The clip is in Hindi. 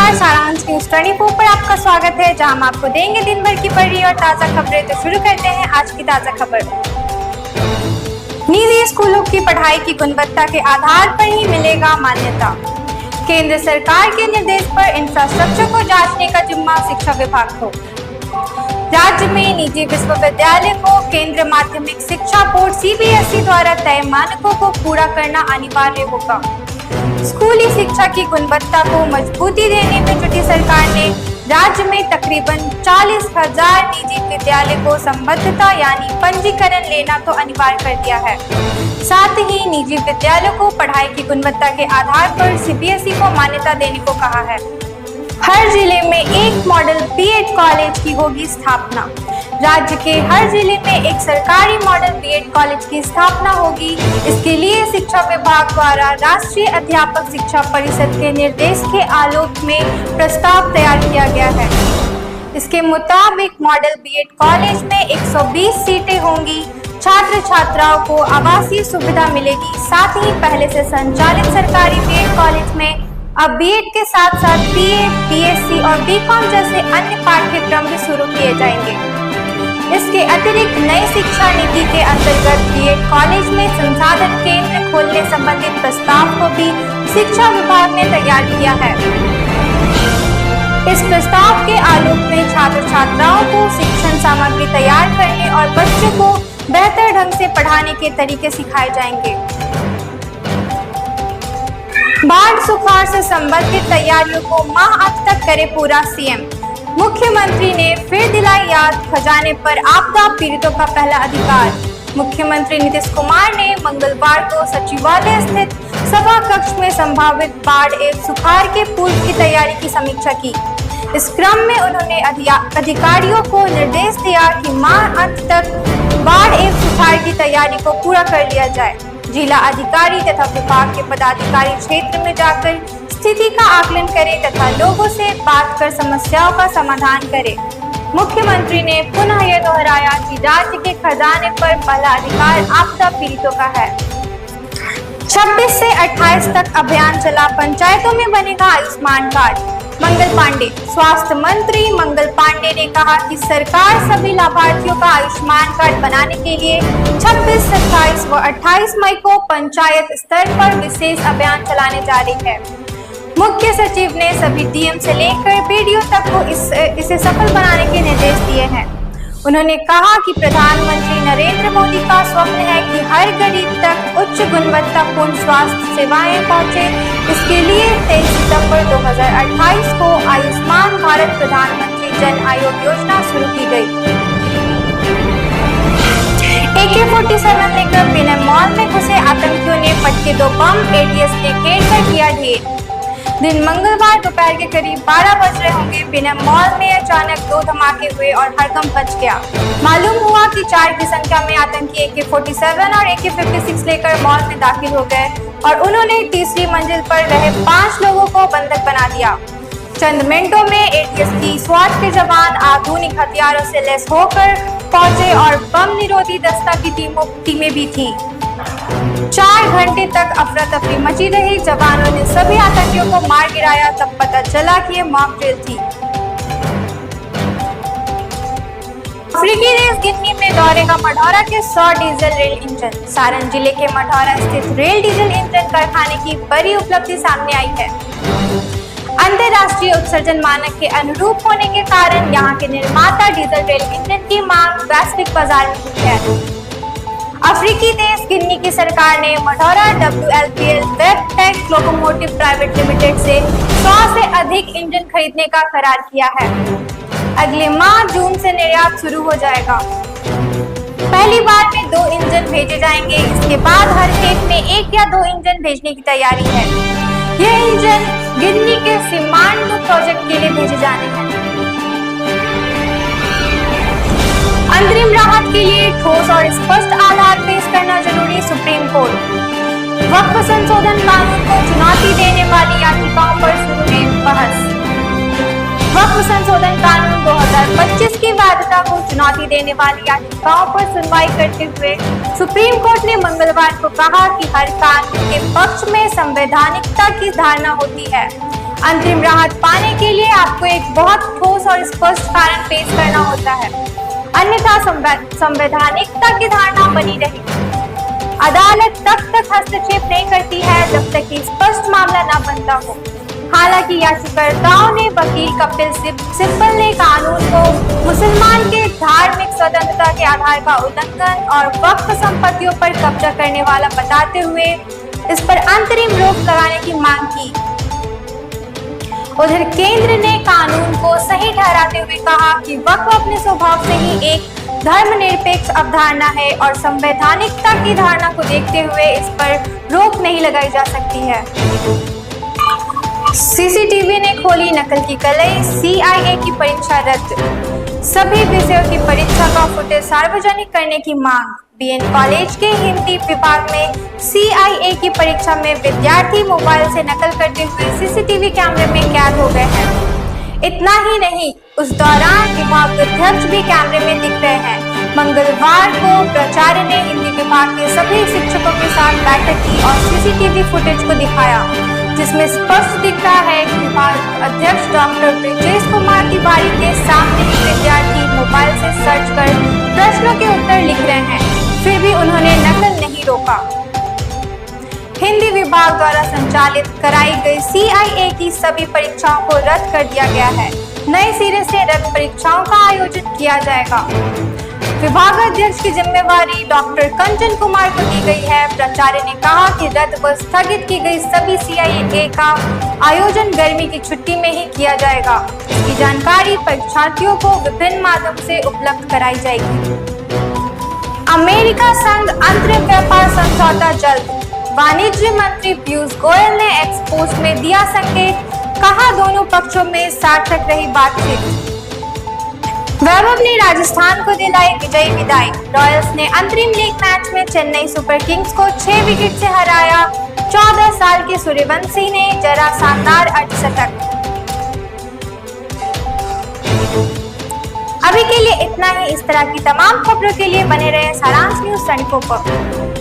नमस्कार, सारांश न्यूज 24 पर आपका स्वागत है, जहां हम आपको देंगे दिन भर की बड़ी और ताजा खबरें। तो शुरू करते हैं आज की ताजा खबर। निजी स्कूलों की पढ़ाई की गुणवत्ता के आधार पर ही मिलेगा मान्यता। केंद्र सरकार के निर्देश पर इंफ्रास्ट्रक्चर को जांचने का जिम्मा शिक्षा विभाग को। राज्य में निजी विश्वविद्यालय को केंद्रीय माध्यमिक शिक्षा बोर्ड CBSE द्वारा तय मानकों को पूरा करना अनिवार्य होगा। स्कूली शिक्षा की गुणवत्ता को मजबूती देने में जुटी सरकार ने राज्य में तकरीबन 40,000 निजी विद्यालय को संबद्धता यानी पंजीकरण लेना तो अनिवार्य कर दिया है। साथ ही निजी विद्यालयों को पढ़ाई की गुणवत्ता के आधार पर CBSE को मान्यता देने को कहा है। हर जिले में एक मॉडल B.Ed कॉलेज की होगी स्थापना। राज्य के हर जिले में एक सरकारी मॉडल B.Ed कॉलेज की स्थापना होगी। इसके लिए शिक्षा विभाग द्वारा राष्ट्रीय अध्यापक शिक्षा परिषद के निर्देश के आलोक में प्रस्ताव तैयार किया गया है। इसके मुताबिक मॉडल B.Ed कॉलेज में 120 सीटें होंगी। छात्र छात्राओं को आवासीय सुविधा मिलेगी। साथ ही पहले से संचालित सरकारी B.Ed कॉलेज में अब B.Ed के साथ साथ B.Ed, B.Sc और B.Com जैसे अन्य पाठ्यक्रम भी शुरू किए जाएंगे। इसके अतिरिक्त नई शिक्षा नीति के अंतर्गत B.Ed कॉलेज में संसाधन केंद्र खोलने संबंधित प्रस्ताव को भी शिक्षा विभाग ने तैयार किया है। इस प्रस्ताव के आलोक में छात्र छात्राओं को शिक्षण सामग्री तैयार करने और बच्चों को बेहतर ढंग से पढ़ाने के तरीके सिखाए जाएंगे। बाढ़ सुखाड़ से संबंधित तैयारियों को माह अंत तक करे पूरा CM। मुख्यमंत्री ने फिर दिलाई याद, खजाने पर आपदा पीड़ितों का पहला अधिकार। मुख्यमंत्री नीतीश कुमार ने मंगलवार को सचिवालय स्थित सभा कक्ष में संभावित बाढ़ एवं सुखाड़ के पूर्व की तैयारी की समीक्षा की। इस क्रम में उन्होंने अधिकारियों को निर्देश दिया कि माह अंत तक बाढ़ एवं सुखाड़ की तैयारी को पूरा कर लिया जाए। जिला अधिकारी तथा विभाग के पदाधिकारी क्षेत्र में जाकर स्थिति का आकलन करें तथा लोगों से बात कर समस्याओं का समाधान करें। मुख्यमंत्री ने पुनः यह दोहराया कि राज्य के खजाने पर पहला अधिकार आपदा पीड़ितों का है। 26 से 28 तक अभियान चला, पंचायतों में बनेगा आयुष्मान कार्ड। मंगल पांडे। स्वास्थ्य मंत्री मंगल पांडे ने कहा कि सरकार सभी लाभार्थियों का आयुष्मान कार्ड बनाने के लिए 26, 27 व 28 मई को पंचायत स्तर पर विशेष अभियान चलाने जा रही है। मुख्य सचिव ने सभी DM से लेकर BDO तक को इसे सफल बनाने के निर्देश दिए हैं। उन्होंने कहा कि प्रधानमंत्री नरेंद्र मोदी का स्वप्न है कि हर गरीब तक उच्च गुणवत्तापूर्ण स्वास्थ्य सेवाएं पहुंचे। इसके लिए 23 सितंबर 2028 को आयुष्मान भारत प्रधानमंत्री जन आरोग्य योजना शुरू की गई। AK-47 लेकर PNM मॉल में घुसे आतंकियों ने पटके 2 बम, ATS ने घेर कर किया ढेर। दिन मंगलवार दोपहर के करीब 12 बज रहे होंगे। PNM मॉल में अचानक 2 धमाके हुए और हड़कंप मच गया। मालूम हुआ कि 4 की संख्या में आतंकी AK-47 और AK-56 लेकर मॉल में दाखिल हो गए और उन्होंने तीसरी मंजिल पर रहे 5 लोगों को बंधक बना दिया। चंद मिनटों में ATS की SWAT के जवान आधुनिक हथियारों से लैस होकर पहुंचे और बम निरोधी दस्ता की टीमें भी थी। 4 घंटे तक अफरा तफरी मची रही। जवानों ने सभी आतंकियों को मार गिराया। तब पता चला कि ये मॉक ड्रिल थी। अफ्रीकी देश गिनी में दौड़ेगा मढ़ौरा के 100 डीजल रेल इंजन। सारण जिले के मढ़ौरा स्थित रेल डीजल इंजन कारखाने की बड़ी उपलब्धि सामने आई है। अंतर्राष्ट्रीय उत्सर्जन मानक के अनुरूप होने के कारण यहाँ के निर्माता डीजल रेल इंजन की मांग वैश्विक बाजार में हुई है। अफ्रीकी देश गिनी की सरकार ने Marhaura WLPL वेबटेक locomotive private limited से 100 से अधिक इंजन खरीदने का करार किया है। अगले माह जून से निर्यात शुरू हो जाएगा। पहली बार में 2 इंजन भेजे जाएंगे। इसके बाद हर खेत में 1 या 2 इंजन भेजने की तैयारी है। ये इंजन गिनी के सीमांडू प्रोजेक्ट के लिए भेजे जाने हैं। अंतरिम राहत के लिए ठोस और स्पष्ट आधार पेश करना जरूरी, सुप्रीम कोर्ट। वक्फ संशोधन कानून को चुनौती देने वाली याचिकाओं पर शुरू हुई बहस। वक्फ संशोधन कानून 2025 की वैधता को चुनौती देने वाली याचिकाओं पर सुनवाई करते हुए सुप्रीम कोर्ट ने मंगलवार को कहा कि हर कानून के पक्ष में संवैधानिकता की धारणा होती है। अंतरिम राहत पाने के लिए आपको एक बहुत ठोस और स्पष्ट कारण पेश करना होता है, अन्यथा संवैधानिकता की धारणा बनी रहेगी। अदालत तब तक हस्तक्षेप नहीं करती है जब तक कि स्पष्ट मामला न बनता हो। हालांकि याचिकाकर्ताओं ने वकील कपिल सिब्बल ने कानून को मुसलमान के धार्मिक स्वतंत्रता के आधार का उल्लंघन और वक्फ संपत्तियों पर कब्जा करने वाला बताते हुए इस पर अंतरिम रोक लगाने की मांग की। उधर केंद्र ने कानून को सही ठहराते हुए कहा कि वक्फ अपने स्वभाव से ही एक धर्मनिरपेक्ष अवधारणा है और संवैधानिकता की धारणा को देखते हुए इस पर रोक नहीं लगाई जा सकती है। सीसीटीवी ने खोली नकल की कलई, सीआईए की परीक्षा रद्द। सभी विषयों की परीक्षा का फुटेज सार्वजनिक करने की मांग। बीएन कॉलेज के हिंदी विभाग में सीआईए की परीक्षा में विद्यार्थी मोबाइल से नकल करते हुए सीसीटीवी कैमरे में कैद हो गए हैं। इतना ही नहीं, उस दौरान विभाग अध्यक्ष भी कैमरे में दिख रहे हैं। मंगलवार को प्राचार्य ने हिंदी विभाग के सभी शिक्षकों के साथ बैठक की और सीसीटीवी फुटेज को दिखाया, जिसमें स्पष्ट दिख रहा है कि विभाग अध्यक्ष डॉक्टर ब्रिजेश कुमार तिवारी के सामने ही विद्यार्थी मोबाइल से सर्च कर प्रश्नों के उत्तर लिख रहे हैं, फिर भी उन्होंने नकल नहीं रोका। हिंदी विभाग द्वारा संचालित कराई गई सीआईए की सभी परीक्षाओं को रद्द कर दिया गया है। नए सिरे से रद्द परीक्षाओं का आयोजन किया जाएगा। विभाग अध्यक्ष की जिम्मेवारी डॉक्टर कंचन कुमार को दी गई है। प्राचार्य ने कहा कि रद्द व स्थगित की गई सभी सीआईए का आयोजन गर्मी की छुट्टी में ही किया जाएगा। इसकी जानकारी परीक्षार्थियों को विभिन्न माध्यम से उपलब्ध कराई जाएगी। अमेरिका संग अंतरिम व्यापार समझौता जल्द। वाणिज्य मंत्री पीयूष गोयल ने एक्स पोस्ट में दिया संकेत, कहा दोनों पक्षों में सार्थक रही बातचीत। वैभव ने राजस्थान को दिलाई विजयी विदाई। रॉयल्स ने अंतरिम लीग मैच में चेन्नई सुपर किंग्स को 6 विकेट से हराया। 14 साल के सूर्यवंशी ने जरा शानदार अर्धशतक। अभी के लिए इतना ही। इस तरह की तमाम खबरों के लिए बने रहे सारांश न्यूज़ 24 पर।